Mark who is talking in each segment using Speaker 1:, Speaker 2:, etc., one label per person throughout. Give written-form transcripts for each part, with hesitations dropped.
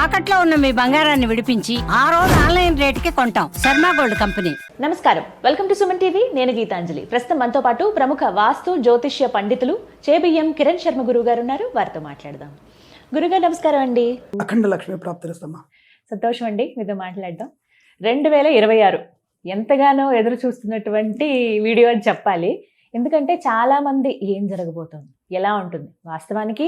Speaker 1: తాకట్లో ఉన్న మీ బంగారాన్ని విడిపించి ఆ రోజు ఆన్లైన్ రేటుకి కొంటాం. Sharma gold company.
Speaker 2: నమస్కారం, వెల్కమ్ టు సుమన్ టీవీ. నేను గీతాంజలి. ప్రస్తుతం మనతో పాటు ప్రముఖ వాస్తు జ్యోతిష్య పండితులు చేబిఎం కిరణ్ శర్మ గురువు గారు ఉన్నారు. వారితో మాట్లాడదాం. గురుగారు నమస్కారం అండి.
Speaker 3: అఖండ లక్ష్మి ప్రాప్తిరస్తమ్మా.
Speaker 2: సంతోషం అండి మీతో మాట్లాడడం. 2026 ఎంతగానో ఎదురు చూస్తున్నటువంటి వీడియో అని చెప్పాలి. ఎందుకంటే చాలా మంది ఏం జరగబోతోంది, ఎలా ఉంటుంది, వాస్తవానికి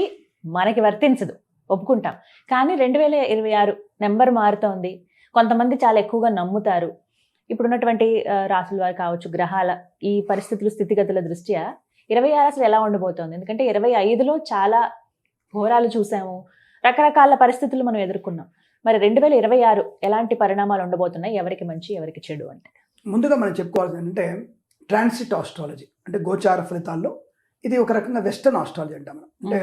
Speaker 2: మనకి వర్తించదు, ఒప్పుకుంటాం. కానీ 2026 నెంబర్ మారుతోంది. కొంతమంది చాలా ఎక్కువగా నమ్ముతారు. ఇప్పుడున్నటువంటి రాసుల వారు కావచ్చు, గ్రహాల ఈ పరిస్థితులు స్థితిగతుల దృష్ట్యా 26 అసలు ఎలా ఉండబోతోంది? ఎందుకంటే 25లో చాలా ఘోరాలు చూసాము, రకరకాల పరిస్థితులు మనం ఎదుర్కొన్నాం. మరి 2026 ఎలాంటి పరిణామాలు ఉండబోతున్నాయి? ఎవరికి మంచి, ఎవరికి చెడు? అంటే
Speaker 3: ముందుగా మనం చెప్పుకోవాల్సింది అంటే ట్రాన్సిట్ ఆస్ట్రాలజీ అంటే గోచార ఫలితాల్లో ఇది ఒక రకంగా వెస్టర్న్ ఆస్ట్రాలజీ అంటాం మనం. అంటే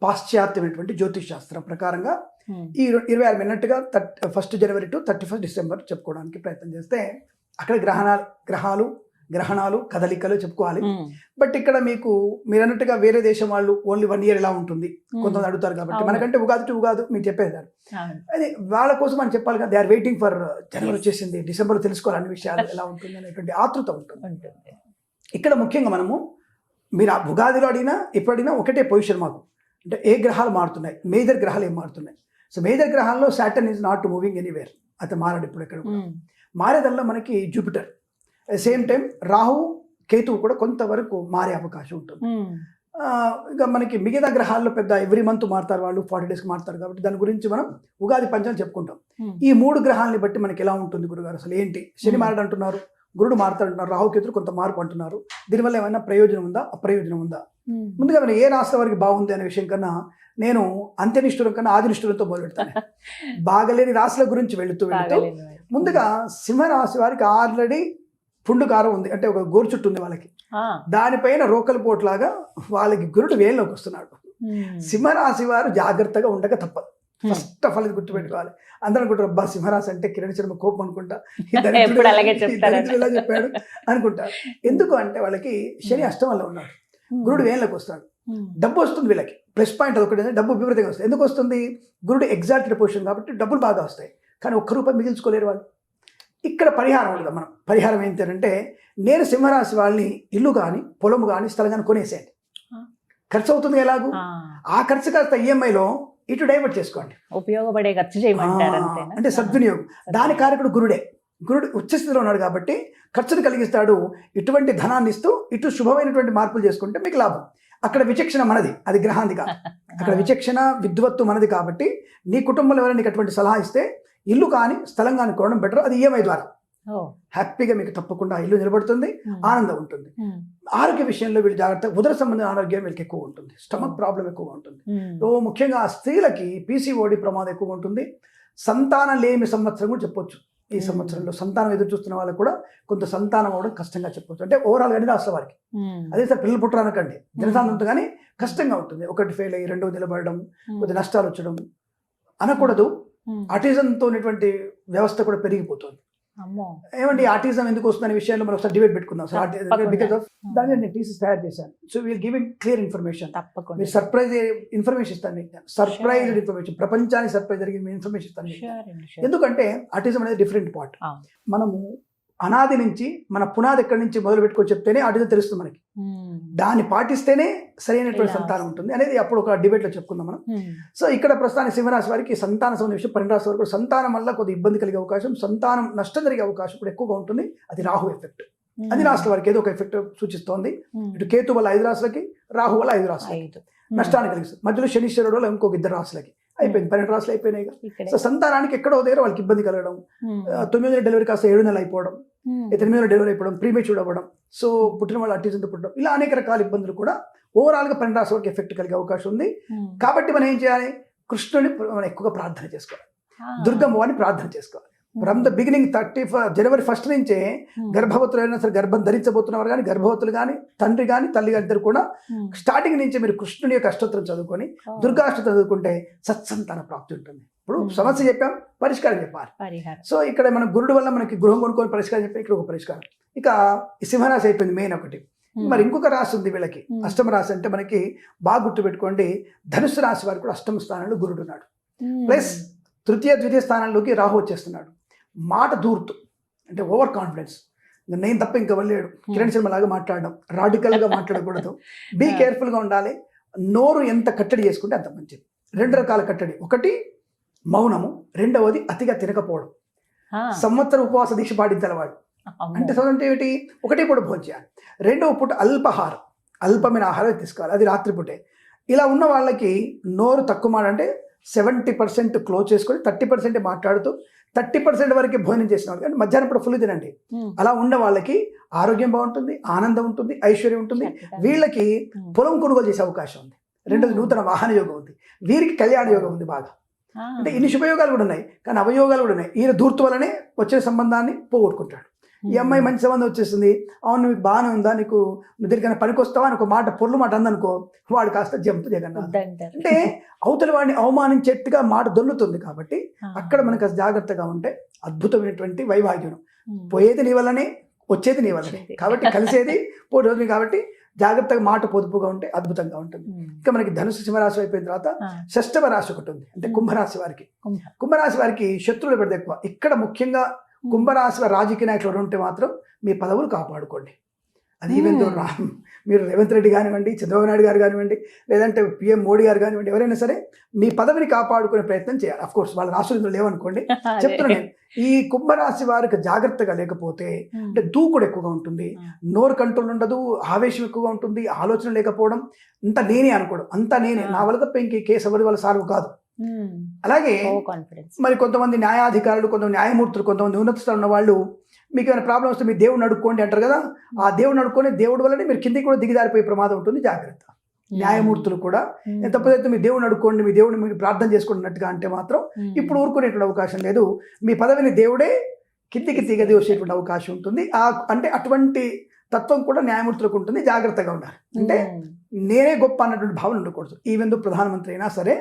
Speaker 3: పాశ్చాత్యమైనటువంటి జ్యోతిష్ శాస్త్రం ప్రకారంగా ఈ 26 మిన్నట్టుగా 1 జనవరి టు 31 డిసెంబర్ చెప్పుకోవడానికి ప్రయత్నం చేస్తే అక్కడ గ్రహణాలు కదలికలు చెప్పుకోవాలి. బట్ ఇక్కడ మీకు మీరు అన్నట్టుగా వేరే దేశం వాళ్ళు ఓన్లీ 1 ఇయర్ ఎలా ఉంటుంది కొంతమంది అడుగుతారు. కాబట్టి మనకంటే ఉగాది టు ఉగాది మీకు చెప్పేదారు. అది వాళ్ళ కోసం మనం చెప్పాలి కదా. They are waiting for January వచ్చేసింది, డిసెంబర్ తెలుసుకోవాలి అన్ని విషయాలు ఎలా ఉంటుంది అనేటువంటి ఆతృత ఉంటుంది. ఇక్కడ ముఖ్యంగా మనము మీరు ఆ ఉగాదిలో అడిగినా ఎప్పుడు అడిగినా ఒకటే పొజిషన్ మాకు. అంటే ఏ గ్రహాలు మారుతున్నాయి, మేజర్ గ్రహాలు ఏం మారుతున్నాయి. సో మేజర్ గ్రహాల్లో Saturn is not moving anywhere, అతను మారాడు ఇప్పుడు ఎక్కడ. మారేదల్లో మనకి జూపిటర్, సేమ్ టైం రాహు కేతువు కూడా కొంతవరకు మారే అవకాశం ఉంటుంది. ఇక మనకి మిగతా గ్రహాల్లో పెద్ద ఎవ్రీ మంత్ మారుతారు, వాళ్ళు 40 డేస్కి మారుతారు. కాబట్టి దాని గురించి మనం ఉగాది పంచాంగం చెప్పుకుంటాం. ఈ 3 గ్రహాలని బట్టి మనకి ఎలా ఉంటుంది గురుగారు, అసలు ఏంటి? శని మారడు అంటున్నారు, గురుడు మారుతాడంటున్నారు, రాహుకేతులు కొంత మార్పు అంటున్నారు. దీనివల్ల ఏమైనా ప్రయోజనం ఉందా, అప్రయోజనం ఉందా? ముందుగా మనం ఏ రాశి వారికి బాగుంది అనే విషయం కన్నా నేను అంత్యనిష్ఠురం కన్నా ఆదినిష్ఠురంతో మొదలు పెడతాను. బాగలేని రాశుల గురించి వెళుతూ ముందుగా సింహరాశి వారికి ఆల్రెడీ పుండుకారం ఉంది, అంటే ఒక గోరు చుట్టు ఉంది వాళ్ళకి. దానిపైన రోకల పోట్లాగా వాళ్ళకి గురుడు వేల్లోకి వస్తున్నాడు. సింహరాశి వారు జాగ్రత్తగా ఉండక తప్పదు. ఫస్ట్ ఆఫ్ ఆల్ ఇది గుర్తుపెట్టుకోవాలి. అందరూ అనుకుంటారు, అబ్బా సింహరాశి అంటే కిరణ్ శర్మ కోపం అనుకుంటా, ఇలా చెప్పాడు అనుకుంటారు. ఎందుకు అంటే వాళ్ళకి శని అష్టమంలో ఉన్నాడు, గురుడు వేళ్ళకి వస్తాడు. డబ్బు వస్తుంది వీళ్ళకి, ప్లస్ పాయింట్ ఒకటి, డబ్బు విపరీతంగా వస్తుంది. ఎందుకు వస్తుంది? గురుడు ఎగ్జాక్ట్ పొజిషన్ కాబట్టి డబ్బులు బాగా వస్తాయి. కానీ ₹1 మిగిల్చుకోలేరు వాళ్ళు. ఇక్కడ పరిహారం ఉండదు. మనం పరిహారం ఏంటంటే, నేను సింహరాశి వాళ్ళని ఇల్లు కానీ పొలము కానీ స్థలం కానీ కొనేసేయండి. ఖర్చు అవుతుంది ఎలాగూ, ఆ ఖర్చు కాస్త ఈఎంఐలో ఇటు డైవర్ట్ చేసుకోండి,
Speaker 2: ఉపయోగపడే ఖర్చు చేయమంటారు.
Speaker 3: అంటే సద్వినియోగం. దాని కారకుడు గురుడే. గురుడు ఉచ్చస్థితిలో ఉన్నాడు కాబట్టి ఖర్చును కలిగిస్తాడు. ఇటువంటి ధనాన్ని ఇస్తూ ఇటు శుభమైనటువంటి మార్పులు చేసుకుంటే మీకు లాభం. అక్కడ విచక్షణ మనది, అది గ్రహాంది కాదు. అక్కడ విచక్షణ విద్వత్తు మనది. కాబట్టి నీ కుటుంబంలో ఎవరైనా నీకు అటువంటి సలహా ఇస్తే ఇల్లు కానీ స్థలం కానీ కొనడం బెటర్. అది ఈఎంఐ ద్వారా హ్యాపీగా మీకు తప్పకుండా ఇల్లు నిలబడుతుంది, ఆనందం ఉంటుంది. ఆరోగ్య విషయంలో వీళ్ళు జాగ్రత్త. ఉదర సంబంధించిన ఆరోగ్యం వీళ్ళకి ఎక్కువ ఉంటుంది, స్టమక్ ప్రాబ్లం ఎక్కువగా ఉంటుంది. ముఖ్యంగా స్త్రీలకి పీసీఓడి ప్రమాదం ఎక్కువగా ఉంటుంది. సంతానం లేని సంవత్సరం కూడా చెప్పొచ్చు. ఈ సంవత్సరంలో సంతానం ఎదురు చూస్తున్న వాళ్ళకి కూడా కొంత సంతానం అవ్వడం కష్టంగా చెప్పొచ్చు. అంటే ఓవరాల్ కానీ రాష్ట్ర వారికి అదే సార్ పిల్లలు పుట్టరానకండి, జనసాంతంతో కానీ కష్టంగా ఉంటుంది. ఒకటి ఫెయిల్ అయ్యి రెండో నిలబడడం, కొద్ది నష్టాలు వచ్చడం అనకూడదు. ఆటిజంతో ఉన్నటువంటి వ్యవస్థ కూడా పెరిగిపోతుంది. ఏమండి ఆటిజం ఎందుకు వస్తుందనే విషయంలో మనం ఒకసారి డిబేట్ పెట్టుకుందాం సార్. బికాస్ ఆఫ్ దాన్ని నేను టీసీస్ తయారు చేశాను. So we'll giving clear information. మీరు సర్ప్రైజ్ ఇన్ఫర్మేషన్ ఇస్తాను మీకు, సర్ప్రైజ్ ఇన్ఫర్మేషన్, ప్రపంచానికి సర్ప్రైజ్ జరిగి మీ ఇన్ఫర్మేషన్ ఇస్తాను. ఎందుకంటే ఆటిజం అనేది డిఫరెంట్ పార్ట్. మనము అనాది నుంచి మన పునాది ఎక్కడి నుంచి మొదలు పెట్టుకొని చెప్తేనే ఆటిజం తెలుస్తుంది మనకి. దాన్ని పాటిస్తేనే సరైనటువంటి సంతానం ఉంటుంది అనేది అప్పుడు ఒక డిబేట్లో చెప్పుకుందాం మనం. సో ఇక్కడ ప్రస్తుతానికి సింహరాశి వారికి సంతాన సంబంధ విషయం, 12 రాశి వరకు సంతానం వల్ల కొద్ది ఇబ్బంది కలిగే అవకాశం, సంతానం నష్టం జరిగే అవకాశం కూడా ఎక్కువగా ఉంటుంది. అది రాహు ఎఫెక్ట్. అది రాశుల వారికి ఏదో ఒక ఎఫెక్ట్ సూచిస్తోంది. ఇటు కేతు వల్ల 5 రాశులకి, రాహు వల్ల 5 రాశులకి నష్టాన్ని కలిగిస్తుంది. మధ్యలో శనీశ్వరుడు వల్ల ఇంకొక 2 రాశులకి అయిపోయింది, 12 రాశులు అయిపోయినాయి. సో సంతానానికి ఎక్కడో దగ్గర వాళ్ళకి ఇబ్బంది కలగడం, 9 నెలల డెలివరీ కాస్త 7 నెలలు అయిపోవడం, 8 నెలల డెలివరీ అయిపోవడం, ప్రీమేచ్యూర్ అవ్వడం, సో పుట్టిన వాళ్ళు ఆటిజంతో పుట్టడం, ఇలా అనేక రకాల ఇబ్బందులు కూడా ఓవరాల్గా 12 రాశుల వరకు ఎఫెక్ట్ కలిగే అవకాశం ఉంది. కాబట్టి మనం ఏం చేయాలి? కృష్ణుని మనం ఎక్కువగా ప్రార్థన చేసుకోవాలి, దుర్గమ్మవారిని ప్రార్థన చేసుకోవాలి. ఫ్రమ్ ద బిగినింగ్ జనవరి 1 నుంచే గర్భవతులు అయినా సరే, గర్భం ధరించబోతున్నవారు కానీ, గర్భవతులు కానీ, తండ్రి కానీ తల్లి కానీ ఇద్దరు కూడా స్టార్టింగ్ నుంచే మీరు కృష్ణుని యొక్క అష్టోత్తరం చదువుకొని దుర్గాష్టోత్తరం చదువుకుంటే సత్సంతాన ప్రాప్తి ఉంటుంది. ఇప్పుడు సమస్య చెప్పాం, పరిష్కారం చెప్పాలి. సో ఇక్కడ మన గురుడు వల్ల మనకి గృహం కొనుక్కొని పరిష్కారం చెప్పాం, ఇక్కడ ఒక పరిష్కారం. ఇక సింహరాశి అయిపోయింది మెయిన్ ఒకటి. మరి ఇంకొక రాశి ఉంది వీళ్ళకి, అష్టమ రాశి. అంటే మనకి బాగా గుర్తుపెట్టుకోండి, ధనుసు రాశి వారికి కూడా అష్టమ స్థానంలో గురుడు ఉన్నాడు. ప్లస్ తృతీయ ద్వితీయ స్థానంలోకి రాహు వచ్చేస్తున్నాడు. మాట దూర్తు అంటే ఓవర్ కాన్ఫిడెన్స్, నేను తప్ప ఇంకా వెళ్ళాడు, కిరణ్ శర్మ లాగా మాట్లాడడం, రాడికల్గా మాట్లాడకూడదు, బీ కేర్ఫుల్గా ఉండాలి. నోరు ఎంత కట్టడి చేసుకుంటే అంత మంచిది. 2 రకాల కట్టడి, ఒకటి మౌనము, రెండవది అతిగా తినకపోవడం. సంవత్సర ఉపవాస దీక్ష పాటించాలి వాడు. అంటే అంటే ఏమిటి, ఒకటే పూట భోజనం చేయాలి, రెండవ పూట అల్పాహారం, అల్పమైన ఆహారం తీసుకోవాలి, అది రాత్రిపూటే. ఇలా ఉన్న వాళ్ళకి నోరు తక్కువ మాట అంటే 70% క్లోజ్ చేసుకొని 30% మాట్లాడుతూ 30% వరకు భోజనం చేసిన వాళ్ళకి, అంటే మధ్యాహ్నం పూట ఫుల్ తినండి. అలా ఉన్న వాళ్ళకి ఆరోగ్యం బాగుంటుంది, ఆనందం ఉంటుంది, ఐశ్వర్యం ఉంటుంది. వీళ్ళకి పొలం కొనుగోలు చేసే అవకాశం ఉంది. రెండోది నూతన వాహన యోగం ఉంది. వీరికి కళ్యాణ యోగం ఉంది బాగా. అంటే ఇన్ని శుభయోగాలు కూడా ఉన్నాయి, కానీ అవయోగాలు కూడా ఉన్నాయి. ఈయన దూర్తు వల్లనే వచ్చే సంబంధాన్ని పోగొట్టుకుంటాడు. ఈ అమ్మాయి మంచి సంబంధం వచ్చేస్తుంది, అవును నీకు బాగానే ఉందా, నీకు దీనికైనా పనికొస్తావా అని ఒక మాట పొర్లు మాట అందనుకో, వాడు కాస్త జంపు జగన్నాథ్ అంటే అవతల వాడిని అవమానించేట్టుగా మాట దొల్లుతుంది. కాబట్టి అక్కడ మనకు జాగ్రత్తగా ఉంటే అద్భుతమైనటువంటి వైవాహికం. పోయేది నీ వల్లనే, వచ్చేది నీ వల్లనే, కాబట్టి కలిసేది పోటీ. కాబట్టి జాగ్రత్తగా మాట పొదుపుగా ఉంటే అద్భుతంగా ఉంటుంది. ఇంకా మనకి ధనుసు సింహరాశి అయిపోయిన తర్వాత షష్టమ రాశి ఒకటి ఉంది, అంటే కుంభరాశి వారికి. కుంభరాశి వారికి శత్రువులు పెడితే ఎక్కువ. ఇక్కడ ముఖ్యంగా కుంభరాశి రాజకీయ నాయకులు ఉంటే మాత్రం మీ పదవులు కాపాడుకోండి. అది ఈవెన్ మీరు రేవంత్ రెడ్డి కానివ్వండి, చంద్రబాబు నాయుడు గారు కానివ్వండి, లేదంటే పిఎం మోడీ గారు కానివ్వండి, ఎవరైనా సరే మీ పదవిని కాపాడుకునే ప్రయత్నం చేయాలి. అఫ్ కోర్స్ వాళ్ళ రాష్ట్రంలో లేవనుకోండి, చెప్తున్నాను. ఈ కుంభరాశి వారికి జాగ్రత్తగా లేకపోతే అంటే దూకుడు ఎక్కువగా ఉంటుంది, నోరు కంట్రోల్ ఉండదు, ఆవేశం ఎక్కువగా ఉంటుంది, ఆలోచన లేకపోవడం, అంతా నేనే అనుకోవడం, అంతా నేనే, నా వల్ల తప్ప ఇంకే కేసు ఎవరి వల్ల సాల్వ్ కాదు. అలాగే మరి కొంతమంది న్యాయాధికారులు, కొంతమంది న్యాయమూర్తులు, కొంతమంది ఉన్నత స్థాయి ఉన్న వాళ్ళు మీకు ఏమైనా ప్రాబ్లం వస్తే మీ దేవుడిని అడుక్కోండి అంటారు కదా, ఆ దేవుడిని అడుక్కొని దేవుడి వల్లనే మీరు కిందికి కూడా దిగిదారిపోయే ప్రమాదం ఉంటుంది, జాగ్రత్త. న్యాయమూర్తులు కూడా తప్పదైతే మీ దేవుడిని అడుక్కోండి, మీ దేవుడిని మీరు ప్రార్థన చేసుకున్నట్టుగా అంటే మాత్రం ఇప్పుడు ఊరుకునేటువంటి అవకాశం లేదు. మీ పదవిని దేవుడే కిందికి దిగదోసేటువంటి అవకాశం ఉంటుంది. అంటే అటువంటి తత్వం కూడా న్యాయమూర్తులకు ఉంటుంది, జాగ్రత్తగా ఉండాలి. అంటే నేనే గొప్ప అన్నటువంటి భావన ఉండకూడదు. ఈవెన్ ప్రధానమంత్రి అయినా సరే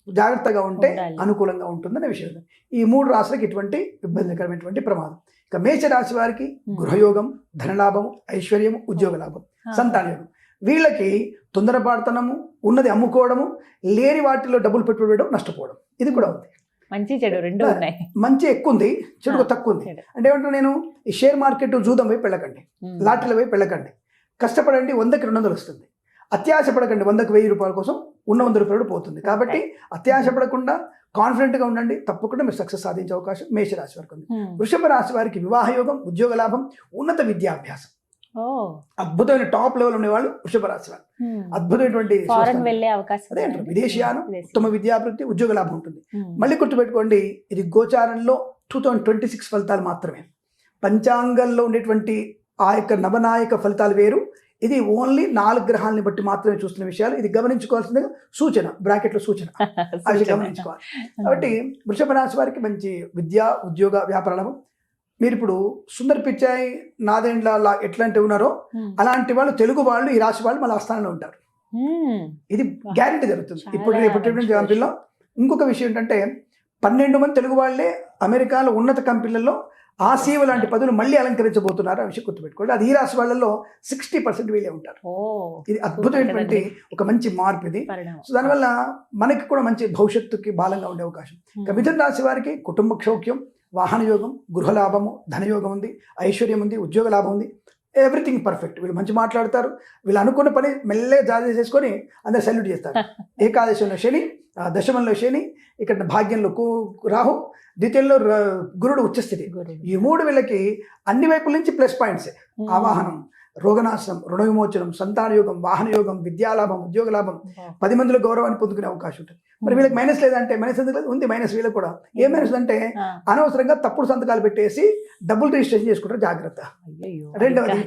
Speaker 3: జాగ్రత్తగా ఉంటే అనుకూలంగా ఉంటుందనే విషయం. ఈ 3 రాశులకు ఇటువంటి ఇబ్బందికరమైనటువంటి ప్రమాదం. ఇక మేషరాశి వారికి గృహయోగం, ధనలాభం, ఐశ్వర్యము, ఉద్యోగ లాభం, సంతాన యోగం. వీళ్ళకి తొందరపాటుతనము, ఉన్నది అమ్ముకోవడము, లేని వాటిలో డబ్బులు పెట్టుకోవడం, నష్టపోవడం, ఇది కూడా ఉంది.
Speaker 2: మంచి చెడు రెండు ఉన్నాయి.
Speaker 3: మంచి ఎక్కువ ఉంది, చెడు తక్కువ ఉంది. అంటే ఏమంటారు, నేను ఈ షేర్ మార్కెట్ జూదం వైపు వెళ్ళకండి, లాటరీల వైపు వెళ్ళకండి, కష్టపడండి, 100కి 200 వస్తుంది. అత్యాశ పడకండి, 100కి 1000 రూపాయల కోసం ఉన్న 100 రూపాయలు పోతుంది. కాబట్టి అత్యాశ పడకుండా కాన్ఫిడెంట్గా ఉండండి, తప్పకుండా మీరు సక్సెస్ సాధించే అవకాశం మేషరాశి వారికి ఉంది. వృషభ రాశి వారికి వివాహ యోగం, ఉద్యోగ లాభం, ఉన్నత విద్యాభ్యాసం, అద్భుతమైన టాప్ లెవెల్ ఉండేవాళ్ళు వృషభ రాశి వారు. అద్భుతమైనటువంటి విదేశీయానం, ఉత్తమ విద్యాభివృద్ధి, ఉద్యోగ లాభం ఉంటుంది. మళ్ళీ గుర్తుపెట్టుకోండి, ఇది గోచారంలో 2026 ఫలితాలు మాత్రమే. పంచాంగంలో ఉండేటువంటి ఆ యొక్క నవనాయక ఫలితాలు వేరు. ఇది ఓన్లీ 4 గ్రహాలని బట్టి మాత్రమే చూస్తున్న విషయాలు. ఇది గమనించుకోవాల్సింది సూచన, బ్రాకెట్లో సూచన, అది గమనించుకోవాలి. కాబట్టి వృషభ రాశి వారికి మంచి విద్య, ఉద్యోగ, వ్యాపార లాభం. మీరు ఇప్పుడు సుందర్ పిచ్చాయి, నాదేండ్ల ఎట్లాంటి ఉన్నారో అలాంటి వాళ్ళు, తెలుగు వాళ్ళు, ఈ రాశి వాళ్ళు మళ్ళీ ఆస్థానంలో ఉంటారు. ఇది గ్యారెంటీ జరుగుతుంది. ఇప్పుడు కంపెనీలో ఇంకొక విషయం ఏంటంటే 12 మంది తెలుగు వాళ్ళే అమెరికాలో ఉన్నత కంపెనీలలో ఆసీవ లాంటి పదవులు మళ్ళీ అలంకరించబోతున్నారు. ఆ విషయం గుర్తుపెట్టుకోండి. అది ఈ రాశి వాళ్ళలో 60% వీళ్ళే ఉంటారు. ఇది అద్భుతమైనటువంటి ఒక మంచి మార్పు ఇది. సో దానివల్ల మనకి కూడా మంచి భవిష్యత్తుకి బాలంగా ఉండే అవకాశం. ఇక మిథున రాశి వారికి కుటుంబ సౌఖ్యం, వాహన యోగం, గృహలాభము, ధనయోగం ఉంది, ఐశ్వర్యం ఉంది, ఉద్యోగ లాభం ఉంది. Everything perfect. వీళ్ళు మంచి మాట్లాడతారు, వీళ్ళు అనుకున్న పని మెల్లగా జారీ చేసుకొని అందరు సెల్యూట్ చేస్తారు. ఏకాదశంలో శని, దశమంలో శని, ఇక్కడ భాగ్యంలో రాహు, ద్వితీయంలో గురుడు ఉచ్చస్థితి. ఈ 3 వీళ్ళకి అన్ని వైపుల నుంచి ప్లస్ పాయింట్సే. ఆవాహనం, రోగనాశనం, రుణ విమోచనం, సంతాన యోగం, వాహన యోగం, విద్యాలాభం, ఉద్యోగ లాభం, 10 మందిలో గౌరవాన్ని పొందుకునే అవకాశం ఉంటుంది. మరి వీళ్ళకి మైనస్ లేదంటే, మైనస్ ఎందుకు లేదు, ఉంది మైనస్ వీళ్ళకి కూడా. ఏ మైనస్ అంటే అనవసరంగా తప్పుడు సంతకాలు పెట్టేసి డబ్బులు రిజిస్ట్రేషన్ చేసుకుంటారు, జాగ్రత్త. రెండవది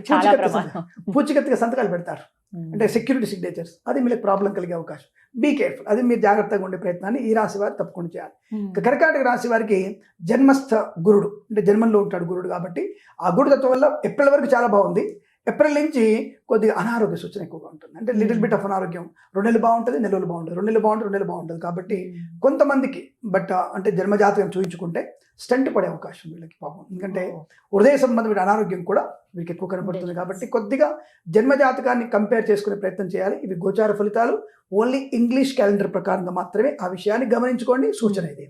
Speaker 3: పూచికత్తుగా సంతకాలు పెడతారు, అంటే సెక్యూరిటీ సిగ్నేచర్స్, అది మీకు ప్రాబ్లం కలిగే అవకాశం. Be careful. అది మీరు జాగ్రత్తగా ఉండే ప్రయత్నాన్ని ఈ రాశి వారు తప్పకుండా చేయాలి. కర్కాటక రాశి వారికి జన్మస్థ గురుడు, అంటే జన్మంలో ఉంటాడు గురుడు, కాబట్టి ఆ గురుడు తత్వం వల్ల ఏప్రిల్ వరకు చాలా బాగుంది. ఏప్రిల్ నుంచి కొద్దిగా అనారోగ్య సూచన ఎక్కువగా ఉంటుంది. అంటే లిటిల్ బిట్ ఆఫ్ అనారోగ్యం. 2 నెలలు బాగుంటుంది, నెల రోజులు బాగుంటుంది, 2 నెలలు బాగుంటుంది, 2 నెలలు బాగుంటుంది. కాబట్టి కొంతమందికి అంటే జన్మజాతకం చూపించుకుంటే స్టంట్ పడే అవకాశం వీళ్ళకి పాపం. ఎందుకంటే హృదయ సంబంధమైన అనారోగ్యం కూడా వీరికి ఎక్కువ కనపడుతుంది. కాబట్టి కొద్దిగా జన్మజాతకాన్ని కంపేర్ చేసుకునే ప్రయత్నం చేయాలి. ఇవి గోచార ఫలితాలు ఓన్లీ ఇంగ్లీష్ క్యాలెండర్ ప్రకారంగా మాత్రమే. ఆ విషయాన్ని గమనించుకోండి. సూచన ఇది.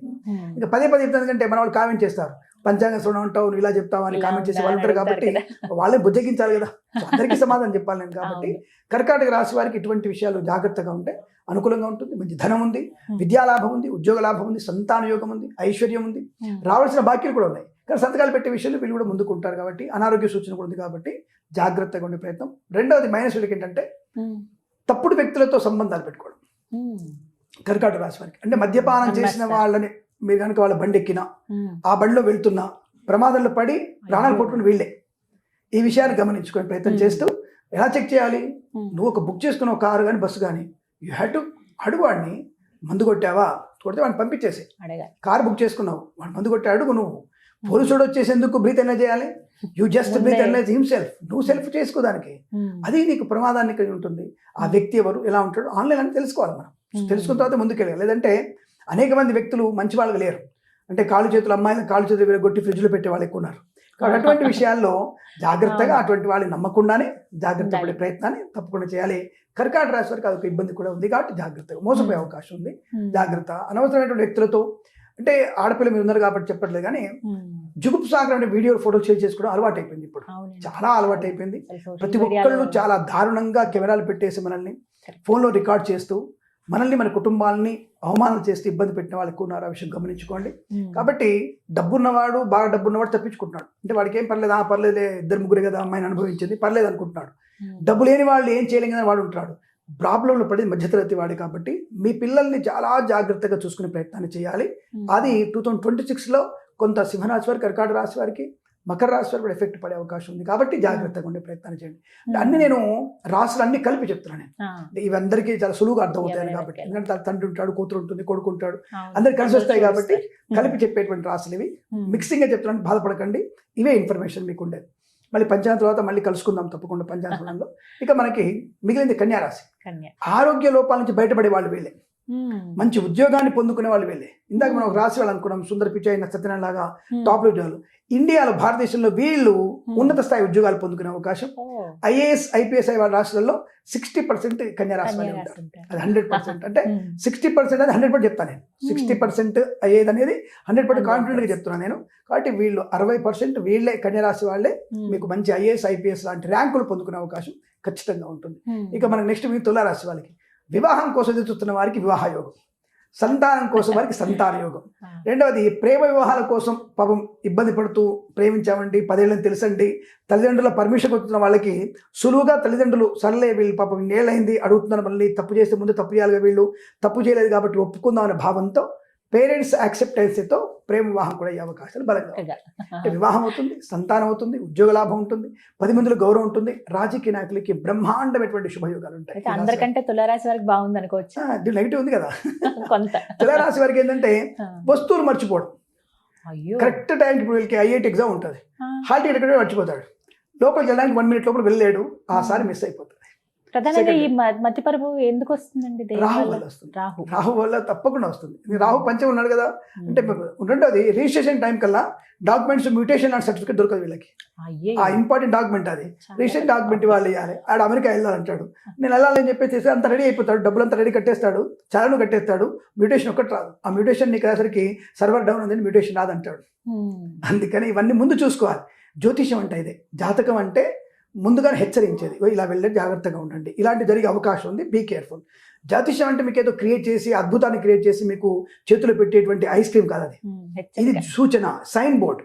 Speaker 3: ఇంకా పదే చెప్తాను, ఎందుకంటే మన వాళ్ళు కామెంట్ చేస్తారు, పంచాంగ శ్రవణం ఉంటావు, నువ్వు ఇలా చెప్తావు అని కామెంట్ చేసే వాళ్ళు ఉంటారు. కాబట్టి వాళ్ళే బుజ్జగించాలి కదా, అందరికీ సమాధానం చెప్పాలి నేను. కాబట్టి కర్కాటక రాశి వారికి ఇటువంటి విషయాలు జాగ్రత్తగా ఉంటే అనుకూలంగా ఉంటుంది. మంచి ధనం ఉంది, విద్యాలాభం ఉంది, ఉద్యోగ లాభం ఉంది, సంతాన యోగం ఉంది, ఐశ్వర్యం ఉంది, రావాల్సిన బాకీలు కూడా ఉన్నాయి. కానీ సంతకాలు పెట్టే విషయంలో వీళ్ళు కూడా ముందుకుంటారు. కాబట్టి అనారోగ్య సూచన కూడా ఉంది. కాబట్టి జాగ్రత్తగా ఉండే ప్రయత్నం. రెండవది మైనస్ వీళ్ళకి ఏంటంటే తప్పుడు వ్యక్తులతో సంబంధాలు పెట్టుకోవడం. కర్కాటక రాశి వారికి అంటే మద్యపానం చేసిన వాళ్ళని మీరు కనుక వాళ్ళ బండి ఎక్కినా, ఆ బండిలో వెళ్తున్నా ప్రమాదంలో పడి ప్రాణాలు కొట్టుకుని వీళ్ళే. ఈ విషయాన్ని గమనించుకునే ప్రయత్నం చేస్తూ ఎలా చెక్ చేయాలి? నువ్వు ఒక బుక్ చేసుకున్న ఒక కారు కానీ బస్సు కానీ యూ హ్యావ్ టు అడుగు వాడిని, మందు కొట్టావా? కొడితే వాడిని పంపించేసి. కారు బుక్ చేసుకున్నావు, వాడు మందు కొట్టే అడుగు. నువ్వు పోలీసుడు వచ్చేసేందుకు బ్రీత్ ఎనర్జీ చేయాలి? You just breath energy himself. నువ్వు సెల్ఫ్ చేసుకో దానికి. అది నీకు ప్రమాదాన్ని కలిగి ఉంటుంది. ఆ వ్యక్తి ఎవరు, ఎలా ఉంటాడు, ఆన్లైన్ అని తెలుసుకోవాలి మనం. తెలుసుకున్న తర్వాత ముందుకెళ్ళాలి. లేదంటే అనేక మంది వ్యక్తులు మంచి వాళ్ళకి లేరు. అంటే కాళ్ళు చేతులు, అమ్మాయిలను కాళ్ళు చేతులు విరగొట్టి ఫ్రిడ్జ్లో పెట్టే వాళ్ళు ఎక్కువ ఉన్నారు. కాబట్టి అటువంటి విషయాల్లో జాగ్రత్తగా అటువంటి వాళ్ళని నమ్మకుండానే జాగ్రత్త పడే ప్రయత్నాన్ని తప్పకుండా చేయాలి. కర్కాటక రాశి వారికి అదొక ఇబ్బంది కూడా ఉంది. కాబట్టి జాగ్రత్తగా మోసపోయే అవకాశం ఉంది. జాగ్రత్త. అనవసరమైనటువంటి వ్యక్తులతో, అంటే ఆడపిల్ల మీరు ఉన్నారు కాబట్టి చెప్పట్లేదు కానీ జుగుప్సాకరమైన వీడియో ఫోటోలు షేర్ చేసుకోవడం అలవాటు అయిపోయింది. ఇప్పుడు చాలా అలవాటు అయిపోయింది. ప్రతి ఒక్కళ్ళు చాలా దారుణంగా కెమెరాలు పెట్టేసి మనల్ని ఫోన్లో రికార్డ్ చేస్తూ మనల్ని, మన కుటుంబాలని అవమానాలు చేస్తూ ఇబ్బంది పెట్టిన వాళ్ళు ఎక్కువ ఉన్నారు. ఆ విషయం గమనించుకోండి. కాబట్టి డబ్బున్నవాడు, బాగా డబ్బున్నవాడు తప్పించుకుంటున్నాడు. అంటే వాడికి ఏం పర్లేదు, పర్లేదే, 2-3 కదా అమ్మాయిని అనుభవించింది, పర్లేదు అనుకుంటున్నాడు. డబ్బు లేని వాళ్ళు ఏం చేయలేం కదా వాడు ఉంటాడు. ప్రాబ్లంలో పడేది మధ్యతరగతి వాడి. కాబట్టి మీ పిల్లల్ని చాలా జాగ్రత్తగా చూసుకునే ప్రయత్నాన్ని చేయాలి. అది 2026లో కొంత సింహరాశి వారికి, కర్కాటక రాశి వారికి, మకర రాశి వారికి కూడా ఎఫెక్ట్ పడే అవకాశం ఉంది. కాబట్టి జాగ్రత్తగా ఉండే ప్రయత్నాన్ని చేయండి. అన్ని నేను రాశులు అన్ని కలిపి చెప్తున్నాను. ఇవందరికీ చాలా సులువుగా అర్థమవుతాయి కాబట్టి. ఎందుకంటే తండ్రి ఉంటాడు, కూతురు ఉంటుంది, కొడుకు ఉంటాడు, అందరికి కలిసి వస్తాయి. కాబట్టి కలిపి చెప్పేటువంటి రాశులు ఇవి. మిక్సింగ్గా చెప్తున్నాను, బాధపడకండి. ఇవే ఇన్ఫర్మేషన్ మీకు ఉండేది. మళ్ళీ పంచాంగం తర్వాత మళ్ళీ కలుసుకుందాం తప్పకుండా పంచాంగంలో. ఇక మనకి మిగిలింది కన్యారాశి. ఆరోగ్య లోపాల నుంచి బయటపడే వాళ్ళు వీళ్ళే. మంచి ఉద్యోగాన్ని పొందుకునే వాళ్ళు వీళ్ళే. ఇందాక మనం ఒక రాశి వాళ్ళు అనుకున్నాం, సుందర పిచాయి, సత్యనారాయణ లాగా టాప్ ఉద్యోగాలు. ఇండియాలో, భారతదేశంలో వీళ్ళు ఉన్నత స్థాయి ఉద్యోగాలు పొందుకునే అవకాశం. ఐఏఎస్, ఐపీఎస్ వాళ్ళ రాష్ట్రాల్లో 60% కన్యారాశి వాళ్ళు ఉంటారు. అది 100%. అంటే 60% అది 100% చెప్తాను నేను. 60% అయ్యేది అనేది 100% కాన్ఫిడెంట్గా చెప్తున్నాను నేను. కాబట్టి వీళ్ళు 60% వీళ్ళే, కన్యారాశి వాళ్ళే మీకు మంచి ఐఏఎస్, ఐపీఎస్ లాంటి ర్యాంకులు పొందుకునే అవకాశం ఖచ్చితంగా ఉంటుంది. ఇక మనకి నెక్స్ట్ మీ తులారాశి వాళ్ళకి వివాహం కోసం ఎదురు చూస్తున్న వారికి వివాహ యోగం, సంతానం కోసం వారికి సంతాన యోగం. రెండవది ప్రేమ వివాహాల కోసం పాపం ఇబ్బంది పడుతూ ప్రేమించామండి, 10 ఏళ్ళని తెలుసండి, తల్లిదండ్రుల పర్మిషన్ కొడుతున్న వాళ్ళకి సులువుగా తల్లిదండ్రులు సర్లే వీళ్ళు పాపం ఇన్నేళ్ళైంది అడుగుతున్నారు, మళ్ళీ తప్పు చేస్తే ముందు తప్పు చేయాలిగా, వీళ్ళు తప్పు చేయలేదు కాబట్టి ఒప్పుకుందాం అనే భావంతో పేరెంట్స్ యాక్సెప్టెన్స్తో ప్రేమ వివాహం కూడా అయ్యే అవకాశాలు బలంగా ఉంటాయి. అంటే వివాహం అవుతుంది, సంతానం అవుతుంది, ఉద్యోగ లాభం ఉంటుంది, 10 మందిలో గౌరవం ఉంటుంది, రాజకీయ నాయకులకి బ్రహ్మాండమైనటువంటి శుభయోగాలు ఉంటాయి.
Speaker 2: అందరికంటే తులారాశి వారికి బాగుంది అనుకోవచ్చు.
Speaker 3: నెగిటివ్ ఉంది కదా
Speaker 2: కొంత.
Speaker 3: తులారాశి వారికి ఏంటంటే వస్తువులు మర్చిపోవడం. కరెక్ట్ టైంకి ఇప్పుడు వీళ్ళకి ఐఐటి ఎగ్జామ్ ఉంటుంది, హాల్ టికెట్ ఎక్కడ మర్చిపోతాడు, లోపలికి వెళ్ళడానికి 1 మినిట్ లోపల వెళ్ళలేడు, ఆ సారి మిస్ అయిపోతాడు.
Speaker 2: ప్రధానంగా ఈ మతిపరుపు ఎందుకు వస్తుందండి?
Speaker 3: రాహు వల్ల వస్తుంది. రాహు వల్ల తప్పకుండా వస్తుంది. రాహు పంచం ఉన్నాడు కదా, అంటే ఉంటుంటే అది రిజిస్ట్రేషన్ టైం కల్లా డాక్యుమెంట్స్ మ్యూటేషన్ అండ్ సర్టిఫికేట్ దొరకదు వీళ్ళకి. ఆ ఇంపార్టెంట్ డాక్యుమెంట్ అది, రిజిస్ట్రేషన్ డాక్యుమెంట్ వాళ్ళు ఇవ్వాలి. ఆడ అమెరికా వెళ్ళాలంటాడు, నేను వెళ్ళాలని చెప్పేసి అంత రెడీ అయిపోతాడు, డబ్బులంతా రెడీ కట్టేస్తాడు, చాలను కట్టేస్తాడు, మ్యూటేషన్ ఒక్కటి రాదు. ఆ మ్యూటేషన్ నీకు అసలుకి సర్వర్ డౌన్ ఉంది, మ్యూటేషన్ రాదంటాడు. అందుకని ఇవన్నీ ముందు చూసుకోవాలి. జ్యోతిషం అంటే ఇదే, జాతకం అంటే ముందుగానే హెచ్చరించేది, ఇలా వెళ్ళే జాగ్రత్తగా ఉండండి, ఇలాంటి జరిగే అవకాశం ఉంది, బీ కేర్ఫుల్. జ్యోతిషం అంటే మీకు ఏదో క్రియేట్ చేసి, అద్భుతాన్ని క్రియేట్ చేసి మీకు చేతులు పెట్టేటువంటి ఐస్ క్రీమ్ కాదు అది. ఇది సూచన, sign board.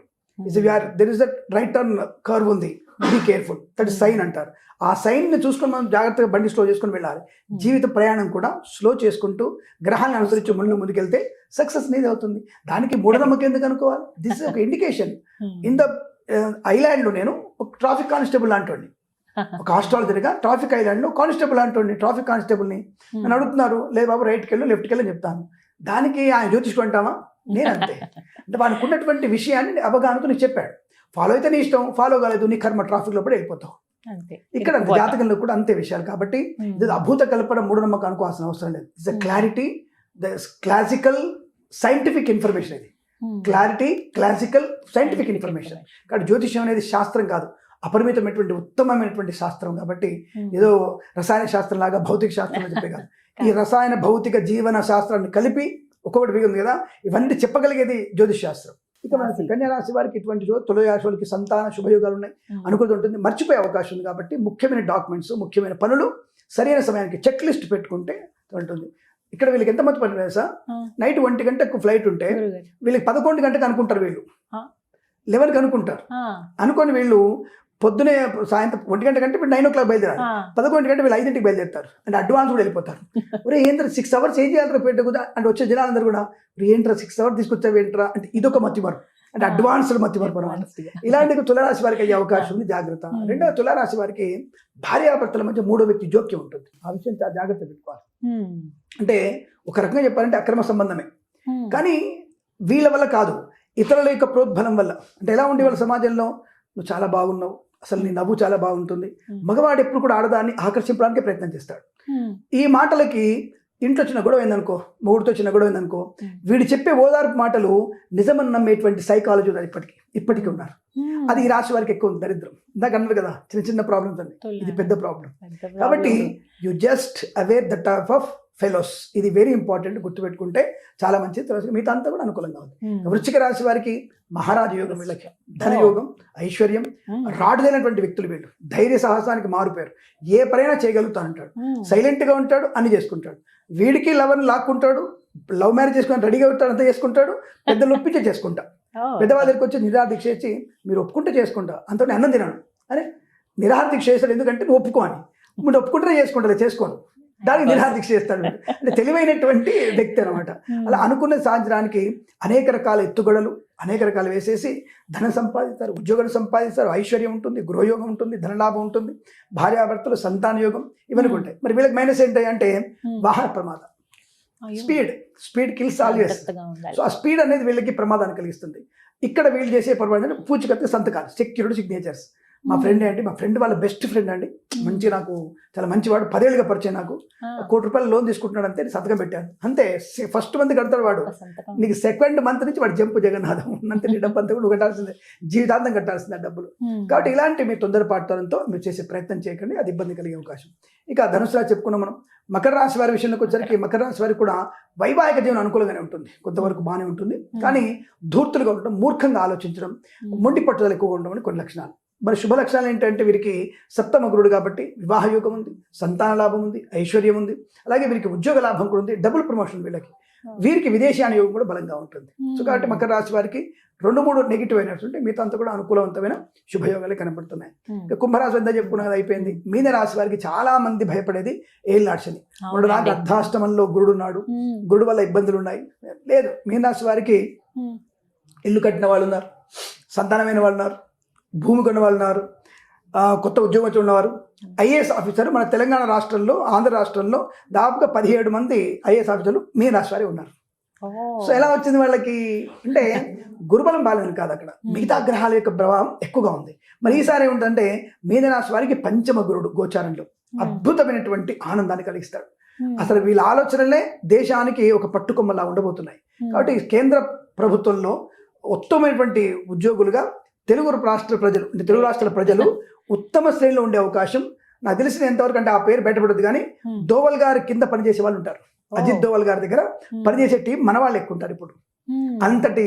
Speaker 3: There is the right turn curve ఉంది, be careful, that is sign అంటారు. ఆ సైన్ని చూసుకొని మనం జాగ్రత్తగా బండి స్లో చేసుకొని వెళ్ళాలి. జీవిత ప్రయాణం కూడా స్లో చేసుకుంటూ గ్రహాన్ని అనుసరించి ముందుకెళ్తే సక్సెస్ అనేది అవుతుంది. దానికి మూఢనమ్మకం ఎందుకు అనుకోవాలి? దిస్ ఇస్ ఒక ఇండికేషన్. ఇన్ ద ఐలాండ్లో నేను ఒక ట్రాఫిక్ కానిస్టేబుల్ అంటోండి, ఒక ఆస్ట్రాలజర్గా ట్రాఫిక్ ఐలాండ్లో కానిస్టేబుల్ అంటోండి. ట్రాఫిక్ కానిస్టేబుల్ని నన్ను అడుగుతున్నారు, లేదు బాబు రైట్కి వెళ్ళు, లెఫ్ట్కి వెళ్ళని చెప్తాను. దానికి ఆయన జ్యోతిష్కుడు అంటామా? నేను అంతే. అంటే వానికి ఉన్నటువంటి విషయాన్ని అవగాహనతో నీకు చెప్పాడు, ఫాలో అయితే నీ ఇష్టం, ఫాలో కాలేదు నీ కర్మ, ట్రాఫిక్లో పడి వెళ్ళిపోతావు.
Speaker 2: అంతే
Speaker 3: ఇక్కడ అంతే, జాతకంలో కూడా అంతే విషయాలు. కాబట్టి ఇది అభూత కల్పన మూఢనమ్మకం అనుకోవాల్సిన అవసరం లేదు. It's clarity, the classical scientific information. ఇది క్లారిటీ, క్లాసికల్ సైంటిఫిక్ ఇన్ఫర్మేషన్. కాబట్టి జ్యోతిష్యం అనేది శాస్త్రం కాదు, అపరిమితమైనటువంటి ఉత్తమమైనటువంటి శాస్త్రం. కాబట్టి ఏదో రసాయన శాస్త్రం లాగా భౌతిక శాస్త్రం చెప్పే కాదు. ఈ రసాయన భౌతిక జీవన శాస్త్రాన్ని కలిపి ఒక్కొక్కటి ఉంది కదా, ఇవన్నీ చెప్పగలిగేది జ్యోతిష్ శాస్త్రం. ఇక మనకి కన్యా రాశి వారికి ఇటువంటి తుల రాశి వారికి సంతాన శుభయోగాలు ఉన్నాయి, అనుకూలత ఉంటుంది, మర్చిపోయే అవకాశం ఉంది. కాబట్టి ముఖ్యమైన డాక్యుమెంట్స్, ముఖ్యమైన పనులు సరైన సమయానికి చెక్ లిస్ట్ పెట్టుకుంటే ఉంటుంది. ఇక్కడ వీళ్ళకి ఎంత మంచి పని తెలుసా, నైట్ 1 గంటకు ఫ్లైట్ ఉంటే వీళ్ళకి 11 గంటకు అనుకుంటారు, వీళ్ళు 11కి అనుకుంటారు. అనుకొని వీళ్ళు పొద్దునే సాయంత్రం 1 గంట కంటే 9 o'clock బయలుదేరాలి, 11 గంటే వీళ్ళు 5ంటికి బయలుదేరుతారు. అంటే అడ్వాన్స్ కూడా వెళ్ళిపోతారు. ఒరే ఏంటో 6 hours ఏం చేయాలి పెట్ట కూడా అంటే వచ్చే జనాలందరూ కూడా ఏంట్రా 6 hours తీసుకొచ్చావు ఏంట్రా అంటే ఇదొక మతిమరుపు, అంటే అడ్వాన్స్డ్ మతిమరుపు అనమాట. ఇలాంటి తులారాశి వారికి అయ్యే అవకాశం ఉంది, జాగ్రత్త. రెండవ తులారాశి వారికి భార్యాభర్తల మధ్య మూడో వ్యక్తి జోక్యం ఉంటుంది. ఆ విషయం చాలా జాగ్రత్త పెట్టుకోవాలి. అంటే ఒక రకంగా చెప్పాలంటే అక్రమ సంబంధమే, కానీ వీళ్ళ వల్ల కాదు, ఇతరుల యొక్క ప్రోద్బలం వల్ల. అంటే ఎలా ఉండే వాళ్ళ సమాజంలో, నువ్వు చాలా బాగున్నావు, అసలు నీ నవ్వు చాలా బాగుంటుంది. మగవాడు ఎప్పుడు కూడా ఆడదాన్ని ఆకర్షించడానికి ప్రయత్నం చేస్తాడు. ఈ మాటలకి ఇంట్లో చిన్న గొడవ అయిందనుకో, మొగుడితో చిన్న గొడవ అయిందనుకో, వీడు చెప్పే ఓదార్పు మాటలు నిజమని నమ్మేటువంటి సైకాలజీ ఉన్నారు, ఇప్పటికీ ఉన్నారు. అది ఈ రాశి వారికి ఎక్కువ ఉంది, దరిద్రం. ఇందాక అన్నారు కదా చిన్న చిన్న ప్రాబ్లమ్స్ అండి, ఇది పెద్ద ప్రాబ్లం. కాబట్టి you just aware the type of fellows, ఇది వెరీ ఇంపార్టెంట్, గుర్తుపెట్టుకుంటే చాలా మంచిది. మిగతా అంతా కూడా అనుకూలంగా ఉంది. వృశ్చిక రాశి వారికి మహారాజ యోగం, వీళ్ళకి ధనయోగం, ఐశ్వర్యం, రాడుదైనటువంటి వ్యక్తులు వీళ్ళు. ధైర్య సాహసానికి మారుపేరు, ఏ పనైనా చేయగలుగుతా అంటాడు, సైలెంట్గా ఉంటాడు, అన్ని చేసుకుంటాడు. వీడికి లవర్ని లాక్కుంటాడు, లవ్ మ్యారేజ్ చేసుకుని రెడీగా ఉంటాడు, అంతా చేసుకుంటాడు, పెద్దలు ఒప్పించే చేసుకుంటా. పెద్దవాళ్ళ దగ్గరికి వచ్చి నిరాహార దీక్ష చేసి మీరు ఒప్పుకుంటే చేసుకుంటా, అంత అన్నం తినాను అరే నిరాహార దీక్ష చేస్తాడు, ఎందుకంటే నువ్వు ఒప్పుకో అని. మీరు ఒప్పుకుంటే చేసుకుంటా, చేసుకోను, దానికి నిరాహార దీక్ష చేస్తాడు. అంటే తెలివైనటువంటి వ్యక్తి అనమాట. అలా అనుకున్న సాధించడానికి అనేక రకాల ఎత్తుగడలు, అనేక రకాలు వేసేసి ధనం సంపాదిస్తారు, ఉద్యోగాలు సంపాదిస్తారు, ఐశ్వర్యం ఉంటుంది, గృహయోగం ఉంటుంది, ధనలాభం ఉంటుంది, భార్యాభర్తలు, సంతాన యోగం, ఇవన్నీ ఉంటాయి. మరి వీళ్ళకి మైనస్ ఏంటి అంటే వాహన ప్రమాదం, స్పీడ్ కిల్స్ ఆల్వేస్. సో ఆ స్పీడ్ అనేది వీళ్ళకి ప్రమాదాన్ని కలిగిస్తుంది. ఇక్కడ వీళ్ళు చేసే పొరపాటు పూచికత్తు సంతకాలు, సెక్యూరిటీ సిగ్నేచర్స్. మా ఫ్రెండ్ అండి, మా ఫ్రెండ్ వాళ్ళ బెస్ట్ ఫ్రెండ్ అండి, మంచి నాకు చాలా మంచివాడు, 10 ఏళ్ళుగా పరిచయం, నాకు 1 కోటి రూపాయలు లోన్ తీసుకుంటున్నాడు అంతే, సంతకం పెట్టాను అంతే. ఫస్ట్ మంత్ కడతాడు వాడు, నీకు సెకండ్ మంత్ నుంచి వాడు జంపు జగన్నాథం అంతే, నీ డబ్బు అంతా కూడా నువ్వు కట్టాల్సిందే, జీవితాంతం కట్టాల్సిందే డబ్బులు. కాబట్టి ఇలాంటి మీ తొందరపాటుతో మీరు చేసే ప్రయత్నం చేయకండి, అది ఇబ్బంది కలిగే అవకాశం. ఇక ధనుసు రాశి చెప్పుకున్నాం మనం. మకర రాశి వారి విషయంలోకి వచ్చరికి, మకర రాశి వారికి కూడా వైవాహిక జీవనం అనుకూలంగానే ఉంటుంది, కొంతవరకు బాగానే ఉంటుంది. కానీ ధూర్తులుగా ఉండడం, మూర్ఖంగా ఆలోచించడం, మొండి పట్టుదల ఎక్కువగా ఉండడం అని కొన్ని లక్షణాలు. మరి శుభ లక్షణాలు ఏంటంటే వీరికి సప్తమ గురుడు కాబట్టి వివాహ యోగం ఉంది, సంతాన లాభం ఉంది, ఐశ్వర్యం ఉంది, అలాగే వీరికి ఉద్యోగ లాభం కూడా ఉంది, డబుల్ ప్రమోషన్ వీళ్ళకి. వీరికి విదేశీయాన యోగం కూడా బలంగా ఉంటుంది. సో కాబట్టి మకర రాశి వారికి 2-3 నెగిటివ్ అయినట్టుంటే మిగతా అంతా కూడా అనుకూలవంతమైన శుభయోగాలు కనబడుతున్నాయి. కుంభరాశి ఎంత చెప్పుకున్నది అయిపోయింది. మీన రాశి వారికి చాలా మంది భయపడేది ఏళ్ళనాడు శని. మొన్న నాకు అర్ధాష్టమంలో గురుడు ఉన్నాడు, గురుడు వల్ల ఇబ్బందులు ఉన్నాయి. లేదు, మీన రాశి వారికి ఇల్లు కట్టిన వాళ్ళు ఉన్నారు, సంతానమైన వాళ్ళు ఉన్నారు, భూమి కొన్న వాళ్ళు ఉన్నారు, కొత్త ఉద్యోగం వచ్చి ఉన్నవారు, ఐఏఎస్ ఆఫీసర్. మన తెలంగాణ రాష్ట్రంలో, ఆంధ్ర రాష్ట్రంలో దాదాపుగా 17 మంది ఐఏఎస్ ఆఫీసర్లు మీ రాశి వారే ఉన్నారు. సో ఎలా వచ్చింది వాళ్ళకి అంటే గురుబలం బాలేదు కాదు, అక్కడ మిగతా గ్రహాల యొక్క ప్రభావం ఎక్కువగా ఉంది. మరి ఈసారి ఏమిటంటే మీన రాశి వారికి పంచమ గురుడు గోచారంలో అద్భుతమైనటువంటి ఆనందాన్ని కలిగిస్తాడు. అసలు వీళ్ళ ఆలోచనలే దేశానికి ఒక పట్టుకొమ్మలా ఉండబోతున్నాయి. కాబట్టి కేంద్ర ప్రభుత్వంలో ఉత్తమమైనటువంటి ఉద్యోగులుగా తెలుగు రాష్ట్రాల ప్రజలు, అంటే తెలుగు రాష్ట్రాల ప్రజలు ఉత్తమ శ్రేణిలో ఉండే అవకాశం నాకు తెలిసిన ఎంతవరకు అంటే ఆ పేరు బయటపడదు, కానీ దోవల్ గారి కింద పనిచేసే వాళ్ళు ఉంటారు. అజిత్ దోవల్ గారి దగ్గర పనిచేసే టీం మన వాళ్ళు ఎక్కువ ఉంటారు. ఇప్పుడు అంతటి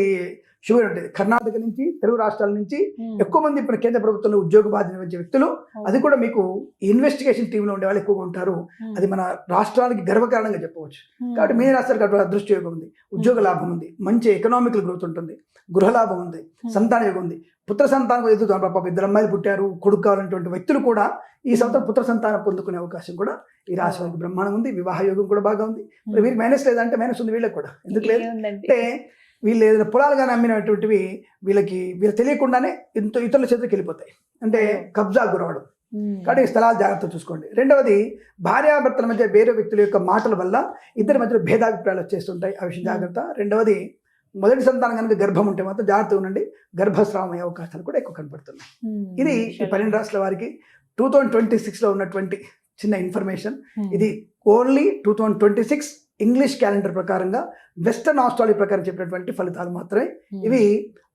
Speaker 3: షుగర్ ఉంటుంది. కర్ణాటక నుంచి, తెలుగు రాష్ట్రాల నుంచి ఎక్కువ మంది ఇప్పుడు కేంద్ర ప్రభుత్వంలో ఉద్యోగ బాధ్యత నిర్వహించే వ్యక్తులు, అది కూడా మీకు ఇన్వెస్టిగేషన్ టీంలో ఉండే వాళ్ళు ఎక్కువగా ఉంటారు. అది మన రాష్ట్రానికి గర్వకారణంగా చెప్పవచ్చు. కాబట్టి మీ రాష్ట్రానికి అదృష్ట యోగం ఉంది, ఉద్యోగ లాభం ఉంది, మంచి ఎకనామికల్ గ్రోత్ ఉంటుంది, గృహ లాభం ఉంది, సంతాన యోగం ఉంది, పుత్ర సంతానం ఎదుగుతాం. పాప 2 అమ్మాయిలు పుట్టారు, కొడుకు కావాలన్నటువంటి వ్యక్తులు కూడా ఈ సంవత్సరం పుత్ర సంతానం పొందుకునే అవకాశం కూడా ఈ రాశి వారికి బ్రహ్మాండం ఉంది. వివాహ యోగం కూడా బాగా ఉంది. మరి వీరికి మైనస్ లేదంటే మైనస్ ఉంది వీళ్ళకి కూడా. ఎందుకు లేదు అంటే వీళ్ళు ఏదైనా పొలాలుగా నమ్మినటువంటివి వీళ్ళు తెలియకుండానే ఇతరుల చేతికి వెళ్ళిపోతాయి, అంటే కబ్జా గురవడం. కాబట్టి స్థలాలు జాగ్రత్త చూసుకోండి. రెండవది, భార్యాభర్తల మధ్య వేరే వ్యక్తుల యొక్క మాటల వల్ల ఇద్దరి మధ్యలో భేదాభిప్రాయాలు వచ్చేస్తుంటాయి, ఆ విషయం జాగ్రత్త. రెండవది, మొదటి సంతానం కనుక గర్భం ఉంటే మాత్రం జాగ్రత్తగా ఉండండి, గర్భస్రావం అయ్యే అవకాశాలు కూడా ఎక్కువ కనపడుతున్నాయి. ఇది ఈ 12 రాశుల వారికి 2026లో ఉన్నటువంటి చిన్న ఇన్ఫర్మేషన్. ఇది ఓన్లీ 2026 ఇంగ్లీష్ క్యాలెండర్ ప్రకారంగా, వెస్టర్న్ ఆస్ట్రాలజీ ప్రకారం చెప్పినటువంటి ఫలితాలు మాత్రమే. ఇవి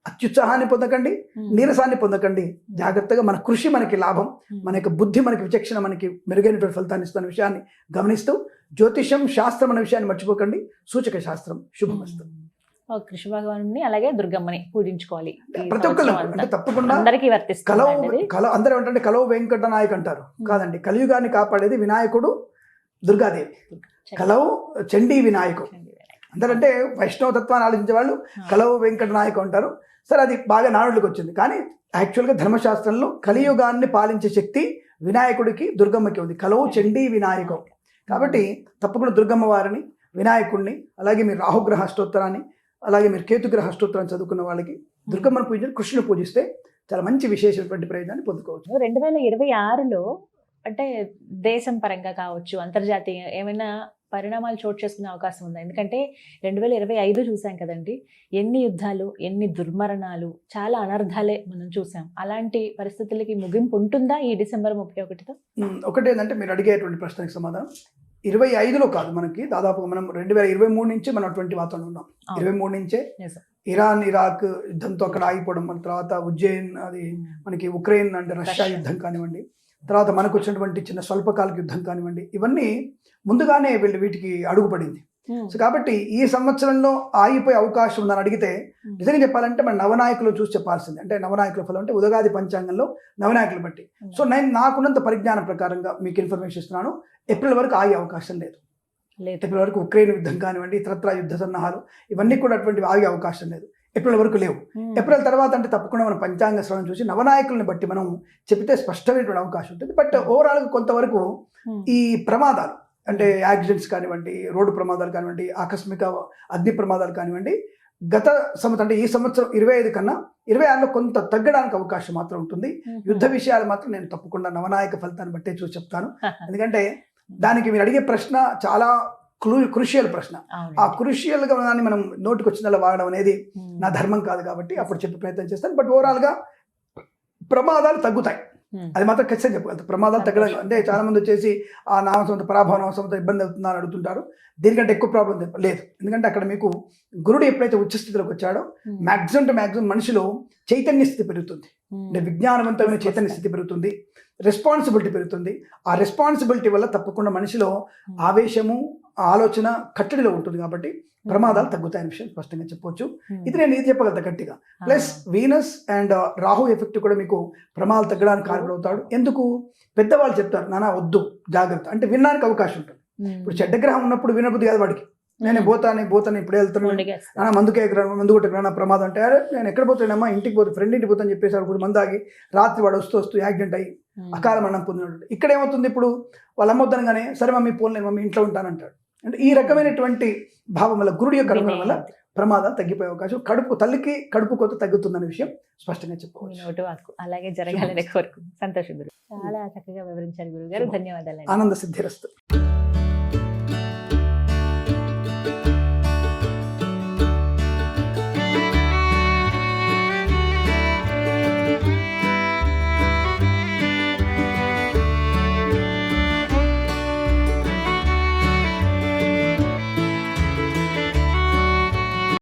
Speaker 3: అత్యుత్సాహాన్ని పొందకండి, నీరసాన్ని పొందకండి. జాగ్రత్తగా మన కృషి మనకి లాభం, మన యొక్క బుద్ధి మనకి విచక్షణ మనకి మెరుగైనటువంటి ఫలితాన్ని ఇస్తున్న విషయాన్ని గమనిస్తూ, జ్యోతిషం శాస్త్రం అనే విషయాన్ని మర్చిపోకండి. సూచక శాస్త్రం శుభమస్తు.
Speaker 2: కృష్ణ భగవాను అలాగే దుర్గమ్మని పూజించుకోవాలి.
Speaker 3: ప్రతి ఒక్కరు అంటే తప్పకుండా
Speaker 2: అందరికీ వర్తిస్తుంది.
Speaker 3: అందరూ ఏంటంటే కలవు వెంకట నాయక్ అంటారు. కాదండి, కలియుగాన్ని కాపాడేది వినాయకుడు, దుర్గాదేవి. కలవు చండీ వినాయకుడు. అందరంటే వైష్ణవ తత్వాన్ని ఆలోచించే వాళ్ళు కలవు వెంకట నాయకు అంటారు. సరే, అది బాగా నానుడికి వచ్చింది. కానీ యాక్చువల్గా ధర్మశాస్త్రంలో కలియుగాన్ని పాలించే శక్తి వినాయకుడికి, దుర్గమ్మకి ఉంది. కలవు చండీ వినాయకం. కాబట్టి తప్పకుండా దుర్గమ్మ వారిని, వినాయకుడిని, అలాగే మీరు రాహుగ్రహ స్తోత్రాన్ని, అలాగే మీరు కేతుగ్రహ స్తోత్రాన్ని చదువుకున్న వాళ్ళకి దుర్గమ్మను పూజించి కృష్ణుని పూజిస్తే చాలా మంచి విశేషమైనటువంటి ప్రయోజనాన్ని పొందుకోవచ్చు.
Speaker 2: 2026లో అంటే దేశం పరంగా కావచ్చు, అంతర్జాతీయ ఏమైనా పరిణామాలు చోటు చేసుకునే అవకాశం ఉందా? ఎందుకంటే 2025 చూసాం కదండి, ఎన్ని యుద్ధాలు, ఎన్ని దుర్మరణాలు, చాలా అనర్థాలే మనం చూసాం. అలాంటి పరిస్థితులకి ముగింపు ఉంటుందా ఈ డిసెంబర్ 31తో?
Speaker 3: ఒకటేంటంటే మీరు అడిగేటువంటి ప్రశ్నకి సమాధానం 25లో కాదు, మనకి దాదాపు మనం 2023 నుంచి మనం అటువంటి వాతావరణం ఉన్నాం. 23 నుంచే ఇరాన్ ఇరాక్ యుద్ధంతో అక్కడ ఆగిపోవడం, మన తర్వాత ఉజ్జయిన్, అది మనకి ఉక్రెయిన్ అంటే రష్యా యుద్ధం కానివ్వండి, తర్వాత మనకు వచ్చినటువంటి చిన్న స్వల్పకాలిక యుద్ధం కానివ్వండి, ఇవన్నీ ముందుగానే వీటికి అడుగుపడింది. సో కాబట్టి ఈ సంవత్సరంలో ఆగిపోయే అవకాశం ఉందని అడిగితే, నిజంగా చెప్పాలంటే మన నవనాయకులు చూసి చెప్పాల్సింది. అంటే నవనాయకుల ఫలం అంటే ఉదగాది పంచాంగంలో నవనాయకులు బట్టి. సో నేను నాకున్నంత పరిజ్ఞానం ప్రకారంగా మీకు ఇన్ఫర్మేషన్ ఇస్తున్నాను. ఏప్రిల్ వరకు ఆగే అవకాశం లేదు. ఏప్రిల్ వరకు ఉక్రెయిన్ యుద్ధం కానివ్వండి, ఇతరత్ర యుద్ధ సన్నాహాలు ఇవన్నీ కూడా అటువంటి ఆగే అవకాశం లేదు. ఏప్రిల్ వరకు లేవు. ఏప్రిల్ తర్వాత అంటే తప్పకుండా మనం పంచాంగ శ్రవణం చూసి నవనాయకుల్ని బట్టి మనం చెప్తే స్పష్టమైనటువంటి అవకాశం ఉంటుంది. బట్ ఓవరాల్గా కొంతవరకు ఈ ప్రమాదాలు అంటే యాక్సిడెంట్స్ కానివ్వండి, రోడ్డు ప్రమాదాలు కానివ్వండి, ఆకస్మిక అగ్ని ప్రమాదాలు కానివ్వండి, గత సంవత్సరం అంటే ఈ సంవత్సరం 25 కన్నా 26లో కొంత తగ్గడానికి అవకాశం మాత్రం ఉంటుంది. యుద్ధ విషయాలు మాత్రం నేను తప్పకుండా నవనాయక ఫలితాన్ని బట్టే చూసి చెప్తాను. ఎందుకంటే దానికి మీరు అడిగే ప్రశ్న చాలా క్రూషియల్ ప్రశ్న. ఆ క్రూషియల్గా దాన్ని మనం నోటికి వచ్చినలా వాడడం అనేది నా ధర్మం కాదు కాబట్టి అప్పుడు చెప్పే ప్రయత్నం చేస్తాను. బట్ ఓవరాల్గా ప్రమాదాలు తగ్గుతాయి, అది మాత్రం ఖచ్చితంగా చెప్పగలుగుతాం. ప్రమాదాలు తగ్గడం అంటే చాలా మంది వచ్చేసి ఆ నామసంతో పరాభవ నామసంతో ఇబ్బంది అవుతుందని అడుగుతుంటారు. దీనికంటే ఎక్కువ ప్రాబ్లం లేదు. ఎందుకంటే అక్కడ మీకు గురుడు ఎప్పుడైతే ఉచ్చస్థితిలోకి వచ్చాడో మ్యాక్సిమం టు మ్యాక్సిమం మనిషిలో చైతన్య స్థితి పెరుగుతుంది. అంటే విజ్ఞానవంతమైన చైతన్య స్థితి పెరుగుతుంది, రెస్పాన్సిబిలిటీ పెరుగుతుంది. ఆ రెస్పాన్సిబిలిటీ వల్ల తప్పకుండా మనిషిలో ఆవేశము, ఆలోచన కట్టడిలో ఉంటుంది. కాబట్టి ప్రమాదాలు తగ్గుతాయనే విషయం స్పష్టంగా చెప్పొచ్చు. ఇది నేను ఇది చెప్పగలుగుతా గట్టిగా. Plus Venus and Rahu effect కూడా మీకు ప్రమాదాలు తగ్గడానికి కారణమవుతాడు. ఎందుకు? పెద్దవాళ్ళు చెప్తారు, నానా వద్దు జాగ్రత్త అంటే వినడానికి అవకాశం ఉంటుంది. ఇప్పుడు చెడ్డ గ్రహం ఉన్నప్పుడు వినబుద్ధి కాదు వాడికి. నేను పోతాను ఇప్పుడు వెళ్తున్నాను, నాన్న మందు కొట్టకు ప్రమాదం అంటే, అరే నేను ఎక్కడ పోతానమ్మా, ఇంటికి పోతే ఫ్రెండ్ ఇంటికి పోతాను చెప్పేసి ఇప్పుడు మందాగి రాత్రి వాడు వస్తూ యాక్సిడెంట్ అయ్యి అకాల మరణం పొందినట్టు. ఇక్కడ ఏమవుతుంది, ఇప్పుడు వాళ్ళ అమ్మొద్దనగానే సరే మమ్మీ పోన్లేదు మమ్మీ ఇంట్లో ఉంటానంటాడు. అంటే ఈ రకమైనటువంటి భావం వల్ల, గురుడి యొక్క అనుగ్రహం వల్ల ప్రమాదాలు తగ్గిపోయే అవకాశం, తల్లికి కడుపు కోత తగ్గుతుందనే విషయం స్పష్టంగా చెప్పుకోవచ్చు.
Speaker 2: అలాగే జరగాలని కోరుకు. సంతోషం గురు, చాలా చక్కగా వివరించారు గురుగారు. ధన్యవాదాలు.
Speaker 3: ఆనంద సిద్ధిరస్తు.